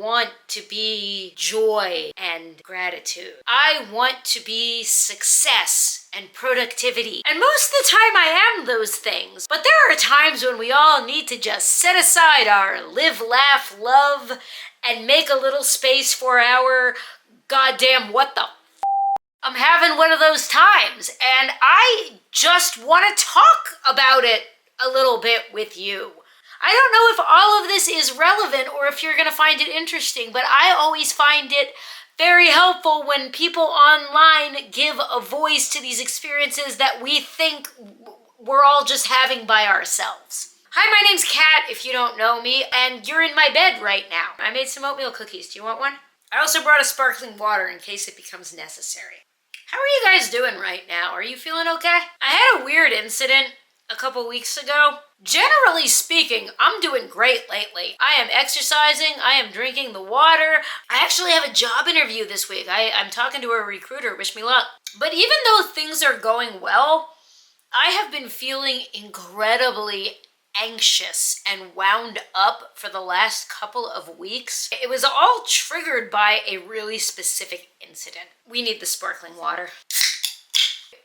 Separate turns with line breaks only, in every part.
want to be joy and gratitude. I want to be success and productivity. And most of the time I am those things. But there are times when we all need to just set aside our live, laugh, love, and make a little space for our goddamn what the I'm having one of those times, and I just want to talk about it a little bit with you. I don't know if all of this is relevant or if you're going to find it interesting, but I always find it very helpful when people online give a voice to these experiences that we think we're all just having by ourselves. Hi, my name's Kat, if you don't know me, and you're in my bed right now. I made some oatmeal cookies. Do you want one? I also brought a sparkling water in case it becomes necessary. How are you guys doing right now? Are you feeling okay? I had a weird incident a couple weeks ago. Generally speaking, I'm doing great lately. I am exercising, I am drinking the water. I actually have a job interview this week. I'm talking to a recruiter, wish me luck. But even though things are going well, I have been feeling incredibly anxious and wound up for the last couple of weeks. It was all triggered by a really specific incident. We need the sparkling water.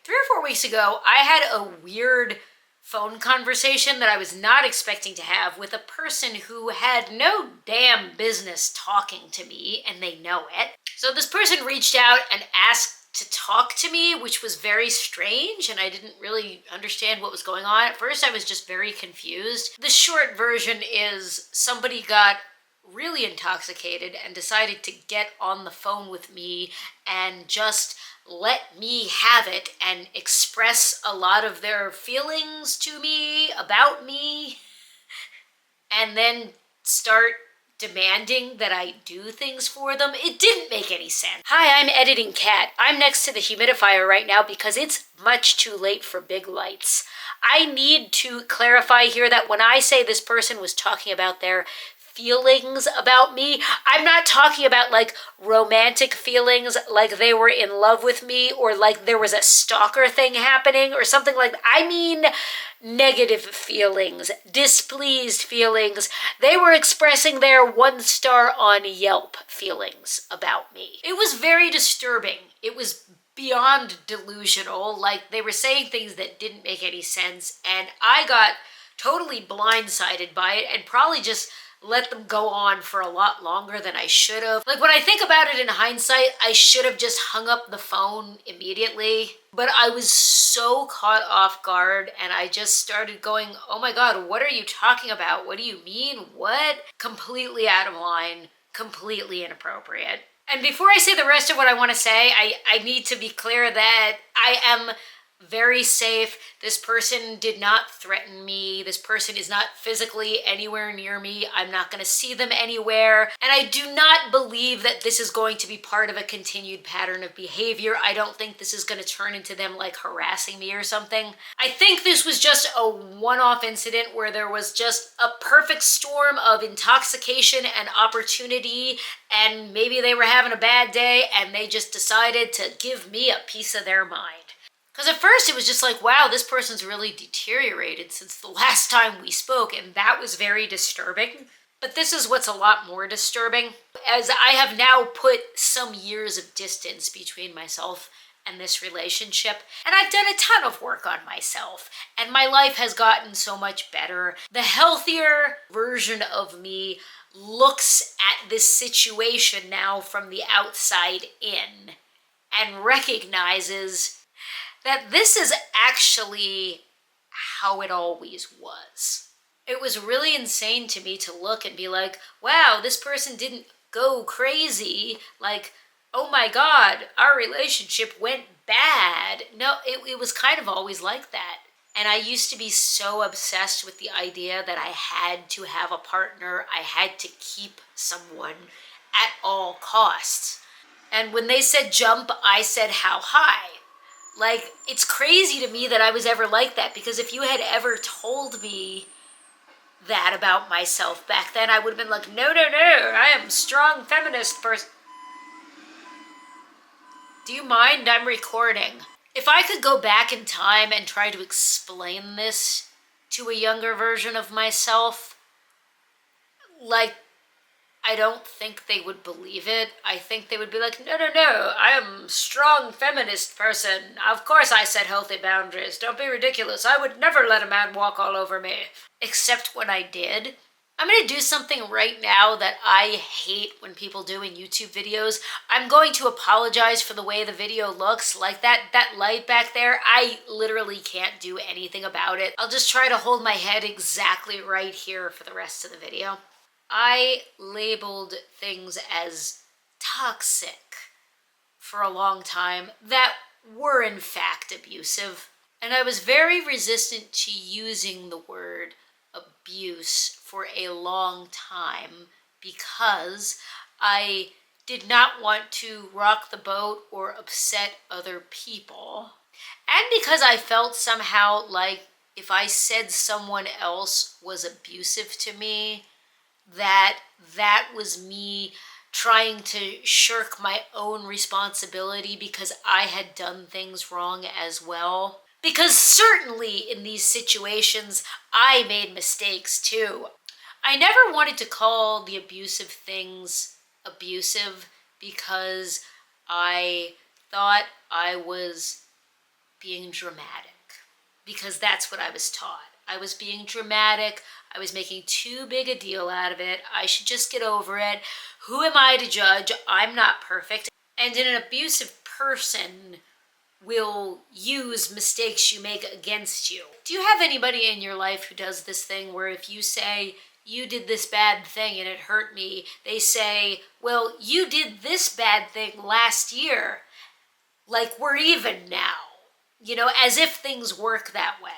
3 or 4 weeks ago, I had a weird phone conversation that I was not expecting to have with a person who had no damn business talking to me, and they know it. So this person reached out and asked to talk to me, which was very strange, and I didn't really understand what was going on. At first, I was just very confused. The short version is somebody got really intoxicated and decided to get on the phone with me and just let me have it and express a lot of their feelings to me, about me, and then start demanding that I do things for them. It didn't make any sense. Hi, I'm editing Kat. I'm next to the humidifier right now because it's much too late for big lights. I need to clarify here that when I say this person was talking about their feelings about me, I'm not talking about like romantic feelings, like they were in love with me or like there was a stalker thing happening or something like that. I mean negative feelings, displeased feelings. They were expressing their 1-star on Yelp feelings about me. It was very disturbing. It was beyond delusional. Like they were saying things that didn't make any sense, and I got totally blindsided by it and probably just let them go on for a lot longer than I should have. Like when I think about it in hindsight, I should have just hung up the phone immediately. But I was so caught off guard and I just started going, oh my God, what are you talking about? What do you mean? What? Completely out of line, completely inappropriate. And before I say the rest of what I want to say, I need to be clear that I am very safe. This person did not threaten me. This person is not physically anywhere near me. I'm not going to see them anywhere. And I do not believe that this is going to be part of a continued pattern of behavior. I don't think this is going to turn into them like harassing me or something. I think this was just a one-off incident where there was just a perfect storm of intoxication and opportunity, and maybe they were having a bad day and they just decided to give me a piece of their mind. Because at first it was just like, wow, this person's really deteriorated since the last time we spoke, and that was very disturbing. But this is what's a lot more disturbing, as I have now put some years of distance between myself and this relationship, and I've done a ton of work on myself, and my life has gotten so much better. The healthier version of me looks at this situation now from the outside in and recognizes that this is actually how it always was. It was really insane to me to look and be like, wow, this person didn't go crazy. Like, oh my God, our relationship went bad. No, it was kind of always like that. And I used to be so obsessed with the idea that I had to have a partner. I had to keep someone at all costs. And when they said jump, I said how high? Like, it's crazy to me that I was ever like that, because if you had ever told me that about myself back then, I would have been like, no, I am a strong feminist person. Do you mind? I'm recording. If I could go back in time and try to explain this to a younger version of myself, like, I don't think they would believe it. I think they would be like, no, no, no, I am a strong feminist person. Of course I set healthy boundaries. Don't be ridiculous. I would never let a man walk all over me. Except when I did. I'm going to do something right now that I hate when people do in YouTube videos. I'm going to apologize for the way the video looks. Like that light back there, I literally can't do anything about it. I'll just try to hold my head exactly right here for the rest of the video. I labeled things as toxic for a long time that were in fact abusive. And I was very resistant to using the word abuse for a long time because I did not want to rock the boat or upset other people. And because I felt somehow like if I said someone else was abusive to me, that was me trying to shirk my own responsibility because I had done things wrong as well. Because certainly in these situations, I made mistakes too. I never wanted to call the abusive things abusive because I thought I was being dramatic. Because that's what I was taught. I was being dramatic. I was making too big a deal out of it. I should just get over it. Who am I to judge? I'm not perfect. And an abusive person will use mistakes you make against you. Do you have anybody in your life who does this thing where if you say, you did this bad thing and it hurt me, they say, well, you did this bad thing last year. Like, we're even now. You know, as if things work that way.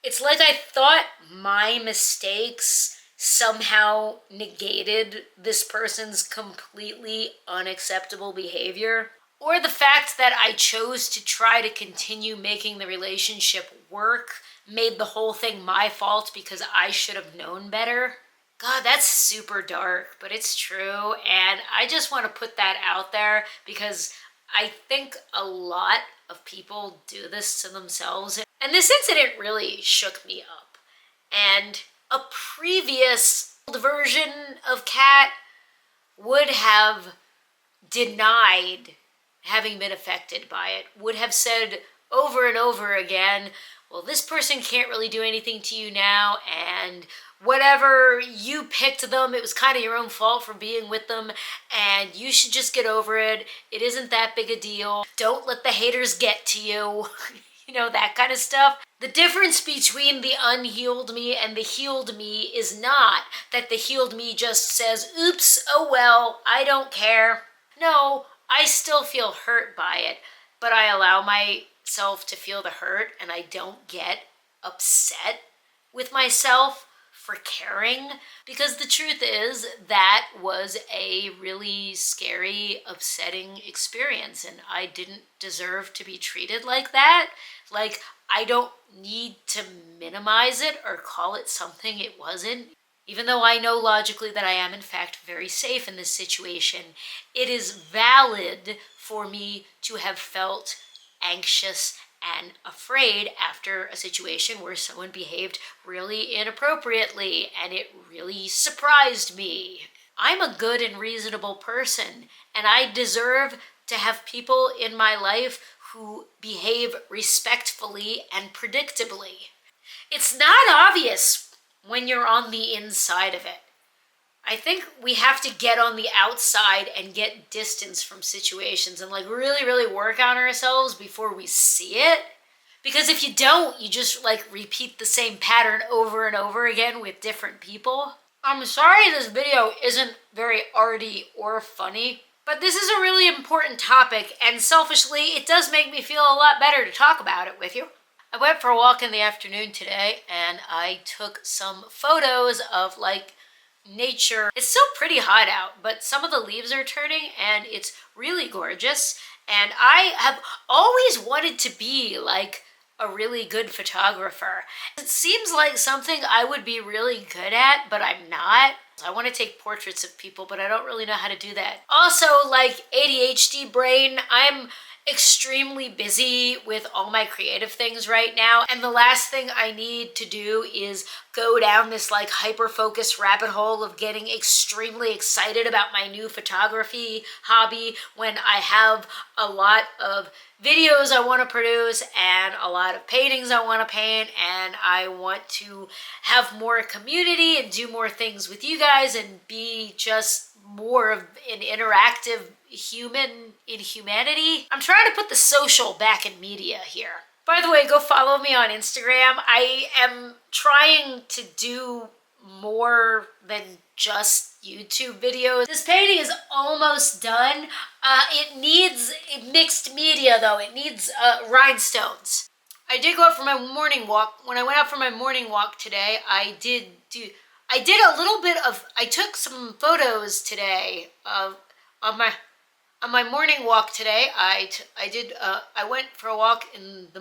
It's like I thought my mistakes somehow negated this person's completely unacceptable behavior. Or the fact that I chose to try to continue making the relationship work made the whole thing my fault because I should have known better. God, that's super dark, but it's true. And I just want to put that out there because I think a lot of people do this to themselves. And this incident really shook me up. And a previous version of Kat would have denied having been affected by it, would have said over and over again, well, this person can't really do anything to you now, and whatever, you picked them, it was kind of your own fault for being with them, and you should just get over it. It isn't that big a deal. Don't let the haters get to you. You know, that kind of stuff. The difference between the unhealed me and the healed me is not that the healed me just says, oops, oh well, I don't care. No, I still feel hurt by it, but I allow myself to feel the hurt and I don't get upset with myself for caring, because the truth is that was a really scary, upsetting experience and I didn't deserve to be treated like that. Like, I don't need to minimize it or call it something it wasn't. Even though I know logically that I am in fact very safe in this situation, it is valid for me to have felt anxious and afraid after a situation where someone behaved really inappropriately and it really surprised me. I'm a good and reasonable person and I deserve to have people in my life who behave respectfully and predictably. It's not obvious when you're on the inside of it. I think we have to get on the outside and get distance from situations and like really, really work on ourselves before we see it. Because if you don't, you just like repeat the same pattern over and over again with different people. I'm sorry this video isn't very arty or funny, but this is a really important topic and selfishly, it does make me feel a lot better to talk about it with you. I went for a walk in the afternoon today and I took some photos of like nature. It's still pretty hot out, but some of the leaves are turning and it's really gorgeous. And I have always wanted to be like a really good photographer. It seems like something I would be really good at, but I'm not. I want to take portraits of people, but I don't really know how to do that. Also, like ADHD brain, I'm extremely busy with all my creative things right now. And the last thing I need to do is go down this like hyper-focused rabbit hole of getting extremely excited about my new photography hobby when I have a lot of videos I want to produce and a lot of paintings I want to paint, and I want to have more community and do more things with you guys and be just more of an interactive human in humanity. I'm trying to put the social back in media here. By the way, go follow me on Instagram. I am trying to do more than just YouTube videos. This painting is almost done. It needs mixed media though. It needs rhinestones. I did go out for my morning walk. When I went out for my morning walk today, I did a little bit of, I took some photos today of on my morning walk today. I went for a walk in the